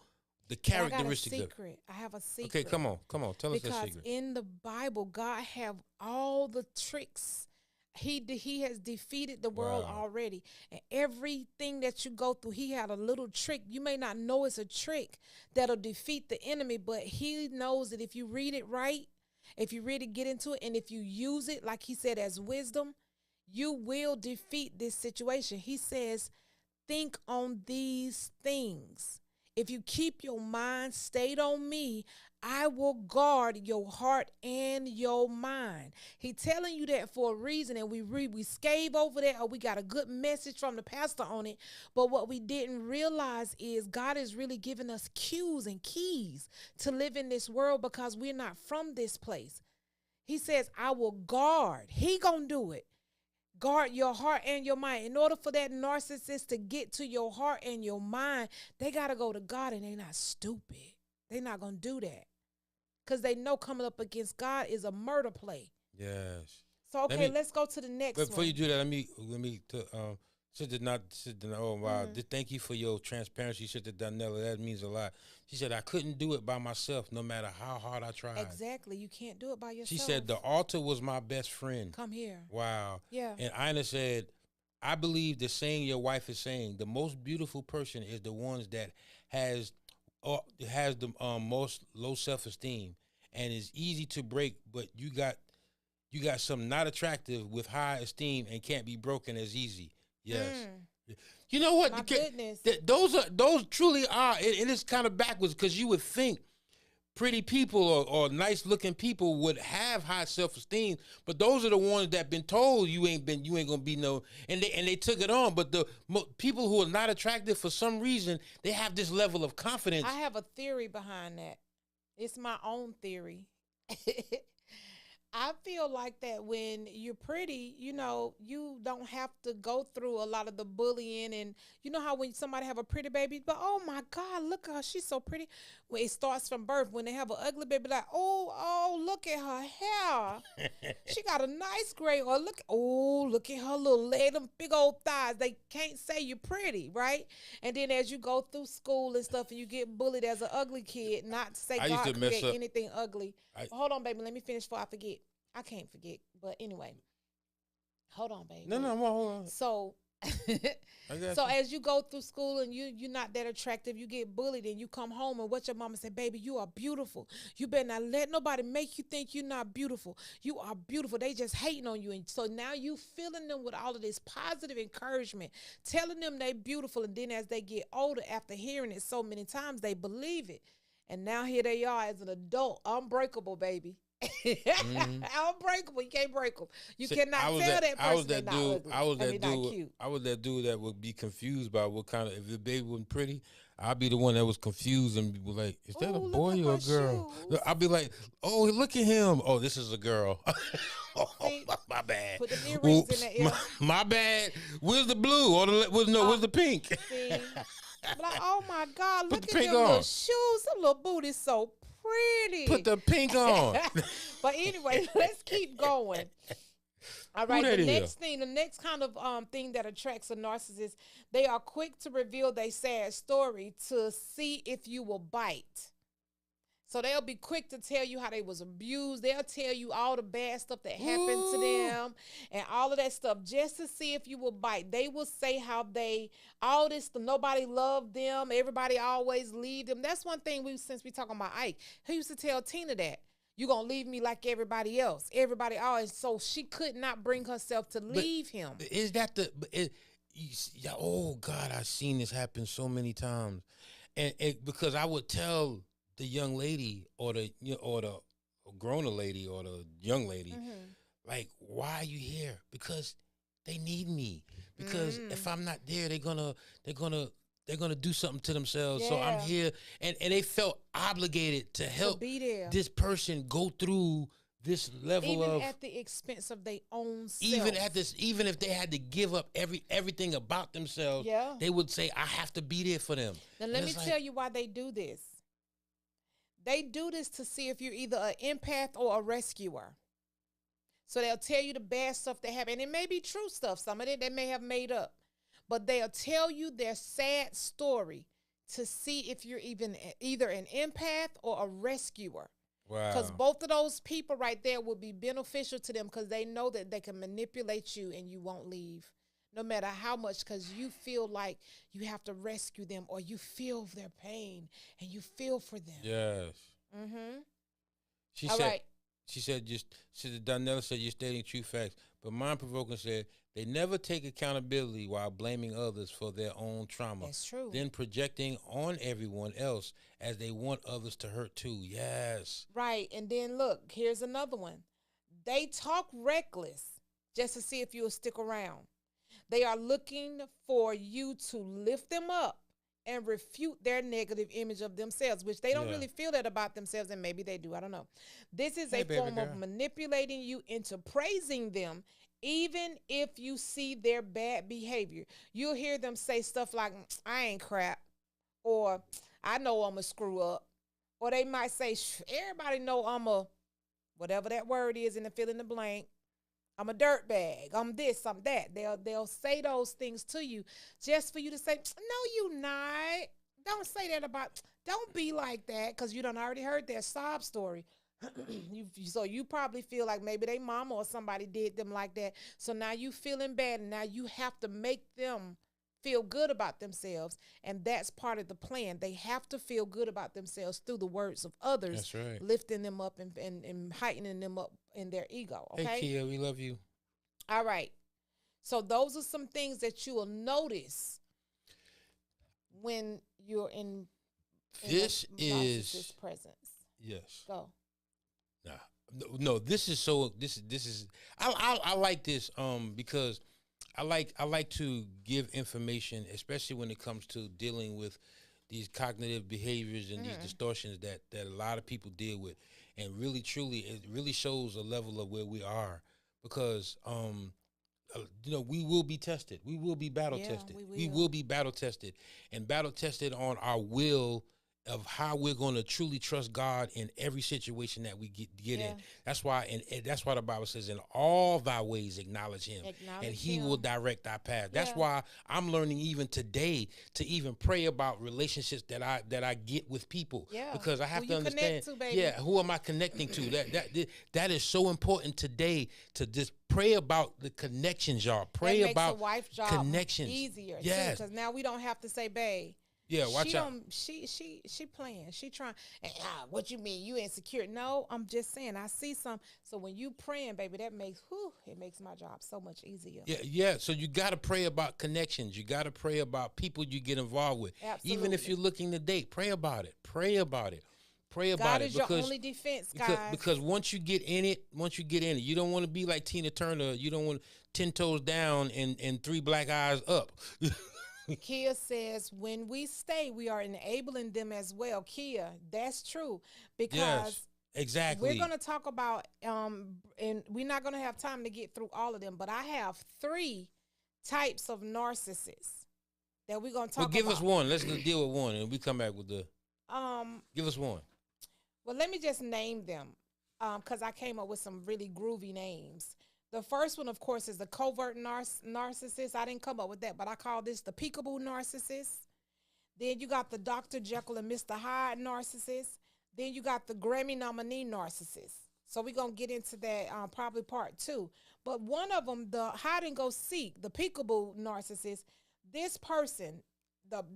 the characteristics.
I have a secret.
Okay, come on, tell us that secret.
Because in the Bible, God have all the tricks. He has defeated the world already, and everything that you go through, He had a little trick. You may not know it's a trick that'll defeat the enemy, but He knows that if you read it right If you really get into it and if you use it, like he said, as wisdom, you will defeat this situation. He says, think on these things. If you keep your mind stayed on me, I will guard your heart and your mind. He telling you that for a reason, and we scave over that, or we got a good message from the pastor on it. But what we didn't realize is God is really giving us cues and keys to live in this world because we're not from this place. He says, I will guard. He gonna do it. Guard your heart and your mind. In order for that narcissist to get to your heart and your mind, they got to go to God, and they're not stupid. They're not going to do that because they know coming up against God is a murder play.
Yes.
So, okay, let's go to the next one.
Before you do that, let me oh wow, thank you for your transparency, Sister Daniela. That means a lot. She said, I couldn't do it by myself no matter how hard I tried.
Exactly. You can't do it by yourself.
She said, the altar was my best friend.
Come here.
Wow.
Yeah.
And Ina said, I believe the saying your wife is saying, the most beautiful person is the ones that has the most low self-esteem and is easy to break, but you got some not attractive with high esteem and can't be broken as easy. Yes. You know what?
My goodness.
Those truly are, and it's kind of backwards because you would think pretty people or nice looking people would have high self-esteem, but those are the ones that been told you ain't gonna be no, and they took it on. But the people who are not attractive for some reason, they have this level of confidence.
I have a theory behind that. It's my own theory. I feel like that when you're pretty, you know, you don't have to go through a lot of the bullying. And you know how when somebody have a pretty baby, but oh my God, look at her, she's so pretty. When it starts from birth, when they have an ugly baby, like, oh, look at her hair. She got a nice gray, or look at her little leg, them big old thighs. They can't say you're pretty, right? And then as you go through school and stuff and you get bullied as an ugly kid, not to say God create anything ugly. Hold on, baby, let me finish before I forget. I can't forget, but anyway, hold on, baby.
No, hold on.
So, as you go through school and you're not that attractive, you get bullied and you come home and what your mama said, baby, you are beautiful. You better not let nobody make you think you're not beautiful. You are beautiful. They just hating on you. And so now you filling them with all of this positive encouragement, telling them they beautiful. And then as they get older, after hearing it so many times, they believe it. And now here they are as an adult, unbreakable, baby. Unbreakable. You can't break them. You cannot tell that person they're not ugly.
I was that dude that would be confused by what kind of, if the baby wasn't pretty, I'd be the one that was confused and be like, is that a boy or a girl? Shoes. I'd be like, oh, look at him. Oh, this is a girl.
See,
my bad.
Put the earrings in the ear.
My bad. Where's the blue? Or where's the pink?
See? Like, oh my God, look at them little shoes. Them little booty's so pretty.
Put the pink on.
But anyway, let's keep going. All right, the next kind of thing that attracts a narcissist, they are quick to reveal their sad story to see if you will bite. So they'll be quick to tell you how they was abused. They'll tell you all the bad stuff that happened to them and all of that stuff just to see if you will bite. They will say how nobody loved them. Everybody always leave them. That's one thing since we talking about Ike, he used to tell Tina that. You gonna leave me like everybody else. Everybody always. So she could not bring herself to leave him.
Is that oh God, I've seen this happen so many times. And because I would tell the young lady or the grown lady or the young lady, like, why are you here? Because they need me. Because if I'm not there, they're gonna do something to themselves. Yeah. So I'm here, and they felt obligated to help this person go through this level
even at the expense of their own self.
Even if they had to give up everything about themselves, they would say, I have to be there for them.
Now let me tell you why they do this. They do this to see if you're either an empath or a rescuer. So they'll tell you the bad stuff they have, and it may be true stuff. Some of it they may have made up, but they'll tell you their sad story to see if you're either an empath or a rescuer. Wow. Because both of those people right there will be beneficial to them because they know that they can manipulate you and you won't leave. No matter how much, because you feel like you have to rescue them or you feel their pain and you feel for them.
Yes.
All right.
She said, Donnella said, you're stating true facts. But Mind Provoking said, they never take accountability while blaming others for their own trauma.
That's true.
Then projecting on everyone else as they want others to hurt too. Yes.
Right. And then look, here's another one. They talk reckless just to see if you'll stick around. They are looking for you to lift them up and refute their negative image of themselves, which they don't really feel that about themselves, and maybe they do. I don't know. This is a form of manipulating you into praising them, even if you see their bad behavior. You'll hear them say stuff like, I ain't crap, or I know I'm a screw up, or they might say, everybody know I'm a, whatever that word is in the fill in the blank. I'm a dirtbag. I'm this, I'm that. They'll say those things to you just for you to say, no, you not. Don't say that about, don't be like that, because you done already heard their sob story. So you probably feel like maybe they mama or somebody did them like that. So now you feeling bad, and now you have to make them feel good about themselves, and that's part of the plan. They have to feel good about themselves through the words of others.
That's right.
Lifting them up and heightening them up in their ego. Okay?
Hey, Kia, we love you.
All right. So those are some things that you will notice when you're in
this
is presence.
Yes.
Go.
Nah. No, this is so this is I like this because I like to give information, especially when it comes to dealing with these cognitive behaviors and these distortions that a lot of people deal with. And really, truly, it really shows a level of where we are, because, we will be tested. We will be battle tested. We will be battle tested, and battle tested on our will of how we're going to truly trust God in every situation that we get in. That's why, and that's why the Bible says, in all thy ways acknowledge him, and he will direct our path. That's why I'm learning even today to even pray about relationships that I get with people, because I have to understand, who am I connecting to? That is so important today, to just pray about the connections, y'all. Pray
that makes
about
a wife job
connections
easier,
yes,
because now we don't have to say, babe.
Yeah, watch out.
She playing. She trying. What you mean? You insecure? No, I'm just saying. I see some. So when you praying, baby, that makes it makes my job so much easier.
Yeah. So you got to pray about connections. You got to pray about people you get involved with.
Absolutely.
Even if you're looking to date, pray about it. Pray about it. Pray about
God
it.
is your only defense, guys.
Because once you get in it, you don't want to be like Tina Turner. You don't want 10 toes down and 3 black eyes up.
Kia says, when we stay, we are enabling them as well. Kia, that's true. Because
exactly.
We're going to talk about, and we're not going to have time to get through all of them, but I have 3 types of narcissists that we're going to talk about.
Well, give us one. Let's deal with one, and we come back with the, give us one.
Well, let me just name them, because I came up with some really groovy names. The first one, of course, is the covert narcissist. I didn't come up with that, but I call this the peekaboo narcissist. Then you got the Dr. Jekyll and Mr. Hyde narcissist. Then you got the Grammy nominee narcissist. So we're going to get into that probably part 2. But one of them, the hide and go seek, the peekaboo narcissist, this person,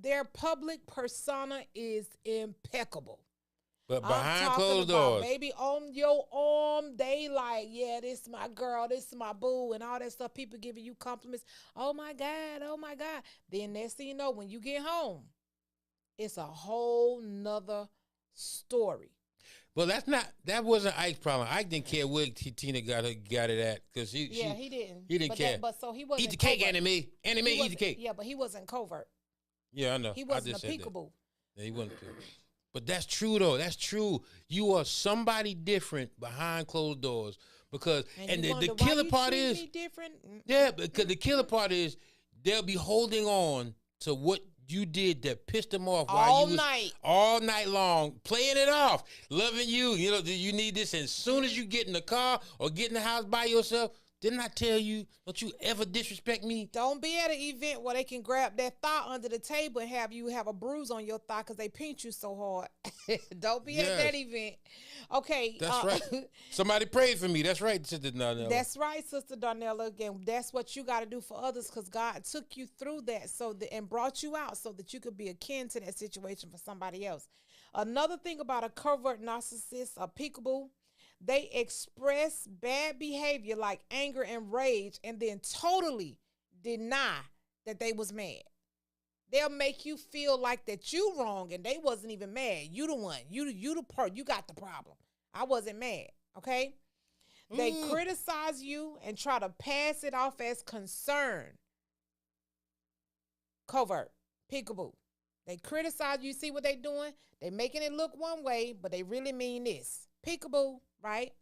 their public persona is impeccable.
But behind closed doors,
maybe on your arm, they like, yeah, this is my girl, this is my boo, and all that stuff. People giving you compliments. Oh my God, oh my God. Then next thing you know, when you get home, it's a whole nother story.
Well, that wasn't Ike's problem. Ike didn't care where Tina got it at, because he
didn't.
He didn't care.
So he wasn't.
Eat the cake, enemy, eat the cake.
Yeah, but he wasn't covert.
Yeah, I know.
He wasn't a peekaboo.
Yeah, he wasn't. But that's true, though. That's true. You are somebody different behind closed doors, because and the killer part is
different.
Yeah, because the killer part is they'll be holding on to what you did that pissed them off all night long, playing it off, loving you. You know, you need this. And as soon as you get in the car or get in the house by yourself, didn't I tell you, don't you ever disrespect me?
Don't be at an event where they can grab that thigh under the table and have you have a bruise on your thigh because they pinched you so hard. Don't be at that event. Okay.
That's right. Somebody prayed for me. That's right, Sister Darnella.
That's right, Sister Darnella. Again, that's what you got to do for others, because God took you through that and brought you out so that you could be akin to that situation for somebody else. Another thing about a covert narcissist, a peekaboo, They express bad behavior like anger and rage and then totally deny that they was mad. They'll make you feel like that you wrong and they wasn't even mad. You the one. You got the problem. I wasn't mad. Okay? They criticize you and try to pass it off as concern. Covert. Peekaboo. They criticize you. See what they doing? They making it look one way, but they really mean this. Peekaboo, right?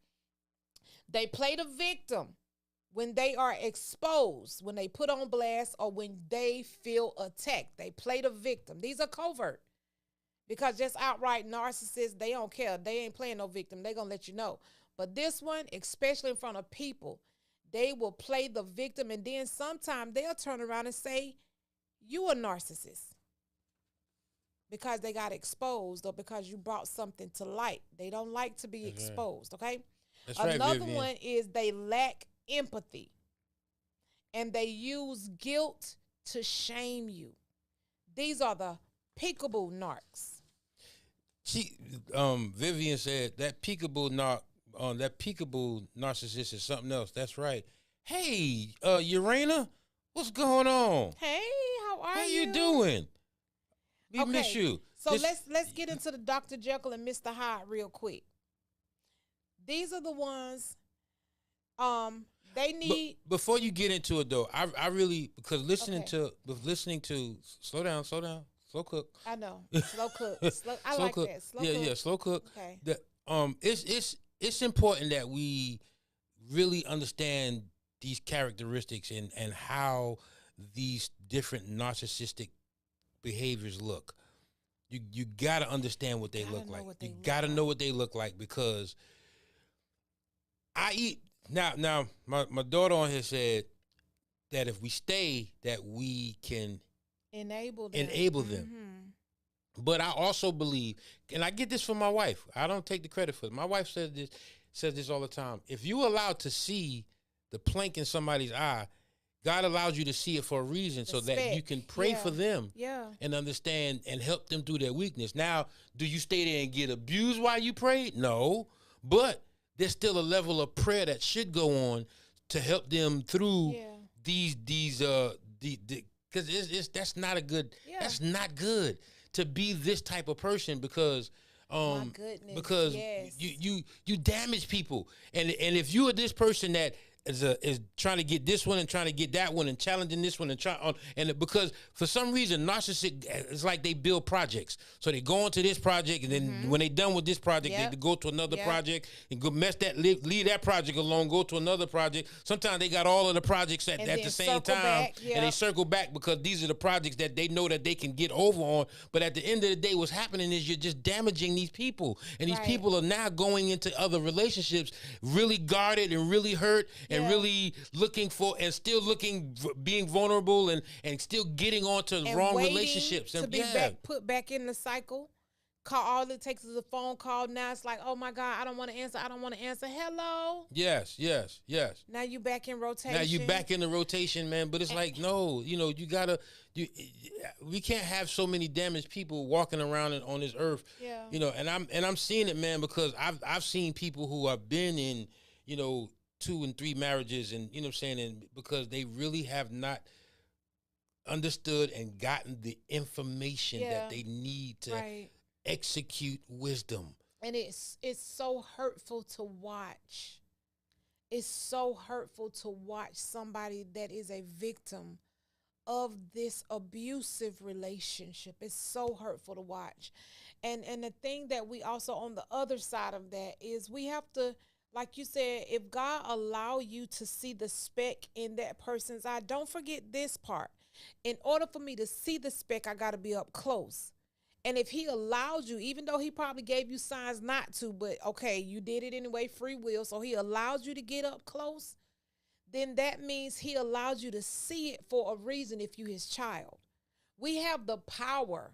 They play the victim when they are exposed, when they put on blast, or when they feel attacked. They play the victim. These are covert. Because just outright narcissists, they don't care. They ain't playing no victim. They going to let you know. But this one, especially in front of people, they will play the victim, and then sometimes they'll turn around and say, you a narcissist. Because they got exposed or because you brought something to light. They don't like to be exposed, okay?
That's
Another
right,
one is they lack empathy. And they use guilt to shame you. These are the peekaboo narcs.
Vivian said that peekaboo narcissist is something else. That's right. Hey, Urana, what's going on?
Hey, how are you?
How you doing? We miss you.
So let's get into the Dr. Jekyll and Mr. Hyde real quick. These are the ones they need.
Before you get into it though, I really, because listening to slow down, slow cook.
I know. Slow cook. I
slow
like
cook.
that. Slow
cook.
Yeah,
slow cook.
Okay.
It's important that we really understand these characteristics and how these different narcissistic behaviors look. You got to understand what they look like. You got to know what they look like, because now my daughter on here said that if we stay, that we can enable them. Mm-hmm. But I also believe, and I get this from my wife, I don't take the credit for it. My wife says this all the time. If you allow to see the plank in somebody's eye, God allows you to see it for a reason, so that you can pray for them and understand and help them through their weakness. Now, do you stay there and get abused while you pray? No, but there's still a level of prayer that should go on to help them through these because that's not a good, that's not good to be this type of person, because
my goodness,
because you damage people, and if you are this person that is trying to get this one and trying to get that one and challenging this one and because for some reason narcissists, it's like they build projects. So they go into this project, and then when they done with this project, they go to another project and go leave that project alone, go to another project. Sometimes they got all of the projects at the same time, and they circle back because these are the projects that they know that they can get over on. But at the end of the day, what's happening is you're just damaging these people, and these people are now going into other relationships really guarded and really hurt and really looking for, and still being vulnerable and still getting onto wrong relationships and
to be put back in the cycle. All it takes is a phone call. Now it's like, oh my God, I don't want to answer. Hello.
Yes.
Now you back in rotation.
The rotation, man. But it's like, no, you gotta. We can't have so many damaged people walking around on this earth. Yeah. And I'm seeing it, man, because I've seen people who have been in, 2 and 3 marriages, and and because they really have not understood and gotten the information that they need to execute wisdom.
And it's so hurtful to watch. It's so hurtful to watch somebody that is a victim of this abusive relationship. It's so hurtful to watch. And the thing that we also, on the other side of that, is we have to, like you said, if God allow you to see the speck in that person's eye, don't forget this part. In order for me to see the speck, I got to be up close. And if he allowed you, even though he probably gave you signs not to, but okay, you did it anyway, free will, so he allowed you to get up close, then that means he allowed you to see it for a reason if you his child. We have the power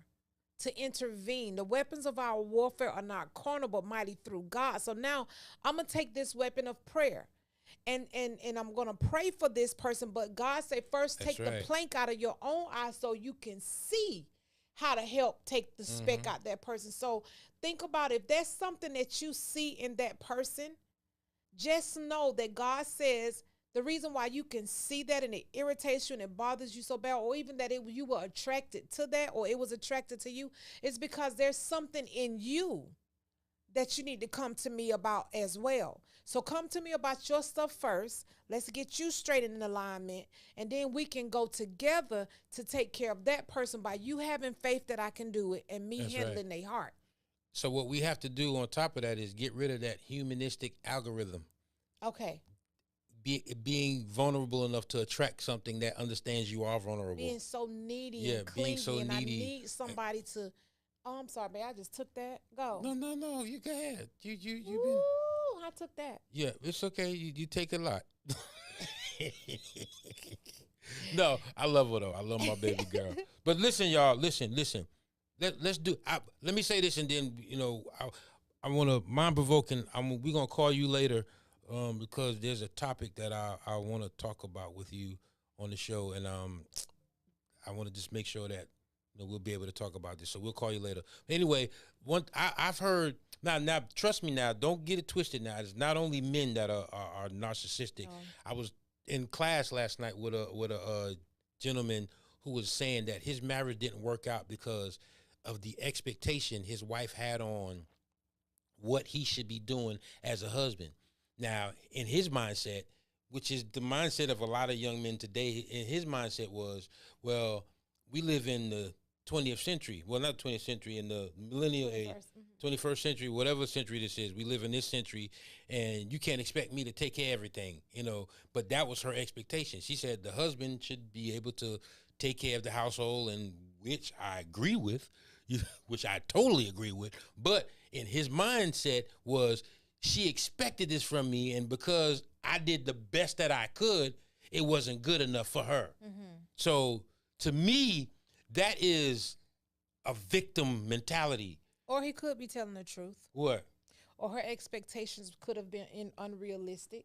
to intervene. The weapons of our warfare are not carnal, but mighty through God. So now I'm going to take this weapon of prayer and I'm going to pray for this person. But God said, first take the plank out of your own eye so you can see how to help take the speck out that person. So think about if there's something that you see in that person Just know that God says the reason why you can see that and it irritates you and it bothers you so bad, or even that you were attracted to that or it was attracted to you, is because there's something in you that you need to come to me about as well. So come to me about your stuff first. Let's get you straight in alignment. And then we can go together to take care of that person by you having faith that I can do it and me
That's
handling
right.
their heart.
So what we have to do on top of that is get rid of that humanistic algorithm.
Okay.
Being vulnerable enough to attract something that understands you are vulnerable.
Being so needy
Yeah,
and
being
clingy,
so
and I
needy.
need somebody to. Oh, I'm sorry, babe. I just took that. Go.
No. You go ahead. You've been.
Ooh, I took that.
Yeah, it's okay. You take a lot. No, I love her though. I love my baby girl. But listen, y'all. Listen. Let's do. Let me say this, and then I want to mind provoking. We're gonna call you later, because there's a topic that I want to talk about with you on the show, and I want to just make sure that we'll be able to talk about this. So we'll call you later. Anyway, I've heard now. Trust me now. Don't get it twisted. Now it's not only men that are narcissistic.
Oh.
I was in class last night with a gentleman who was saying that his marriage didn't work out because of the expectation his wife had on what he should be doing as a husband. Now, in his mindset, which is the mindset of a lot of young men today, in his mindset was, well, we live in the 20th century. Well, not 20th century, in the millennial age, 21st century, whatever century this is. We live in this century, and you can't expect me to take care of everything, But that was her expectation. She said the husband should be able to take care of the household, and which I agree with, which I totally agree with. But in his mindset was, she expected this from me, and because I did the best that I could, it wasn't good enough for her. Mm-hmm. So to me, that is a victim mentality.
Or he could be telling the truth.
What?
Or her expectations could have been unrealistic.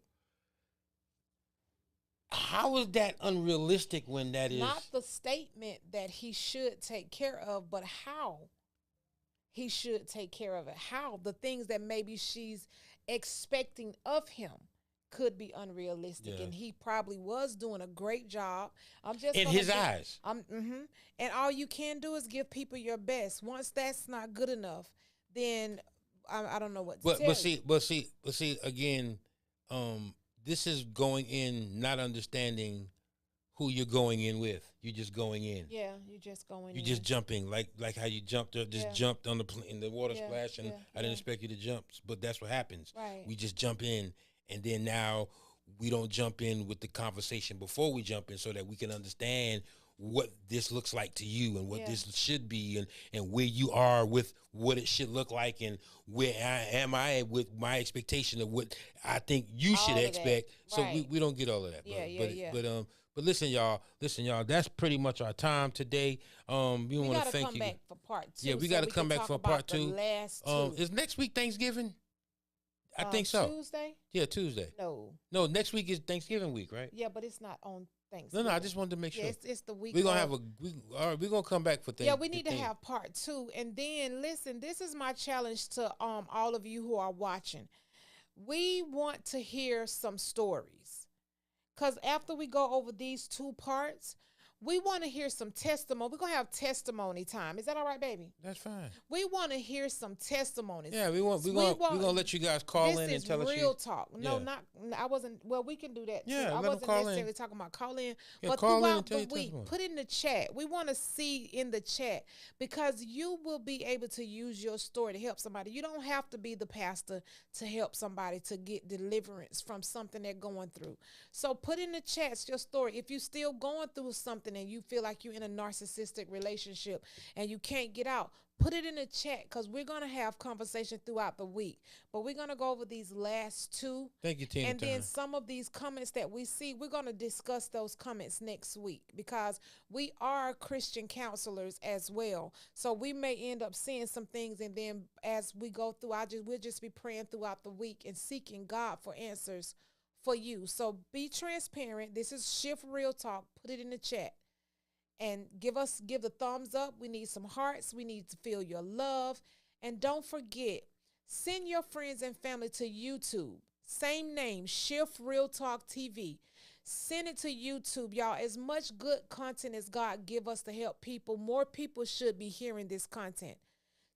How is that unrealistic when that is?
Not the statement that he should take care of, but how he should take care of it. How the things that maybe she's expecting of him could be unrealistic, and he probably was doing a great job. I'm just
in his eyes.
And all you can do is give people your best. Once that's not good enough, then I don't know what to tell you.
But see again, this is going in not understanding who you're going in with. You're just going in.
Yeah, you're just going in.
You're just jumping, like how you jumped jumped on in the water splash, and I didn't expect you to jump, but that's what happens.
Right.
We just jump in, and then now we don't jump in with the conversation before we jump in, so that we can understand what this looks like to you and what this should be, and where you are with what it should look like, and where am I with my expectation of what I think you should expect. So we don't get all of that. But listen, y'all. That's pretty much our time today. We want to thank you.
Come back for part 2.
Yeah, we got to come back for part 2.
Last 2.
Is next week Thanksgiving? I think so.
Tuesday?
Yeah, Tuesday.
No,
next week is Thanksgiving week, right?
Yeah, but it's not on Thanksgiving.
No, I just wanted to make sure.
Yeah, it's the week.
We're gonna have all right, we're gonna come back for things.
Yeah, we need to have part 2. And then listen, this is my challenge to all of you who are watching. We want to hear some stories. Because after we go over these 2 parts, we want to hear some testimony. We're going to have testimony time. Is that all right, baby?
That's fine.
We want to hear some testimonies.
Yeah, we're going to let you guys call in and tell us.
This is real talk. No, I wasn't, well, we can do that too.
Yeah,
I wasn't necessarily talking about call in, but
call
throughout the week,
testimony.
put in the chat. We want to see in the chat, because you will be able to use your story to help somebody. You don't have to be the pastor to help somebody to get deliverance from something they're going through. So put in the chats your story. If you're still going through something and you feel like you're in a narcissistic relationship and you can't get out, put it in the chat, because we're going to have conversation throughout the week. But we're going to go over these last 2.
Thank you, Tina.
And then some of these comments that we see, we're going to discuss those comments next week, because we are Christian counselors as well. So we may end up seeing some things, and then as we go through, we'll just be praying throughout the week and seeking God for answers for you. So be transparent. This is Shift Real Talk. Put it in the chat. And give the thumbs up. We need some hearts. We need to feel your love. And don't forget, send your friends and family to YouTube. Same name, Shift Real Talk TV. Send it to YouTube, y'all. As much good content as God give us to help people, more people should be hearing this content.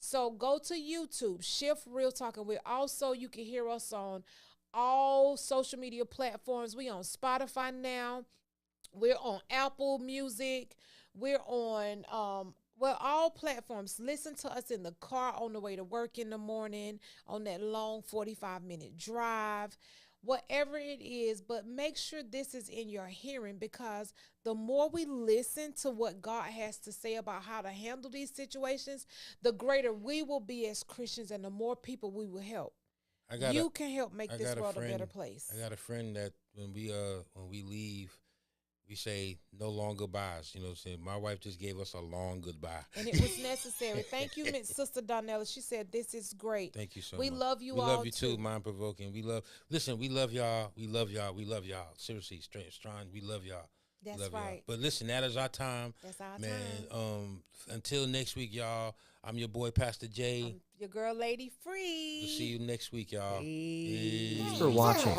So go to YouTube, Shift Real Talk, and you can hear us on all social media platforms. We on Spotify now. We're on Apple Music. We're on all platforms. Listen to us in the car on the way to work in the morning, on that long 45-minute drive, whatever it is. But make sure this is in your hearing, because the more we listen to what God has to say about how to handle these situations, the greater we will be as Christians and the more people we will help. You can help make this world a better place.
I got a friend that when we leave, we say no long goodbyes. You know what I'm saying? My wife just gave us a long goodbye.
And it was necessary. Thank you, Miss Sister Donnella. She said, this is great.
Thank you so
much. We love you all.
We love you too, Mind Provoking. We love y'all. We love y'all. We love y'all. Seriously, strong. We love y'all.
That's right.
Y'all. But listen, that is our time.
That's our
time. Until next week, y'all, I'm your boy, Pastor J.
I'm your girl, Lady Free.
We'll see you next week, y'all.
Thanks for watching.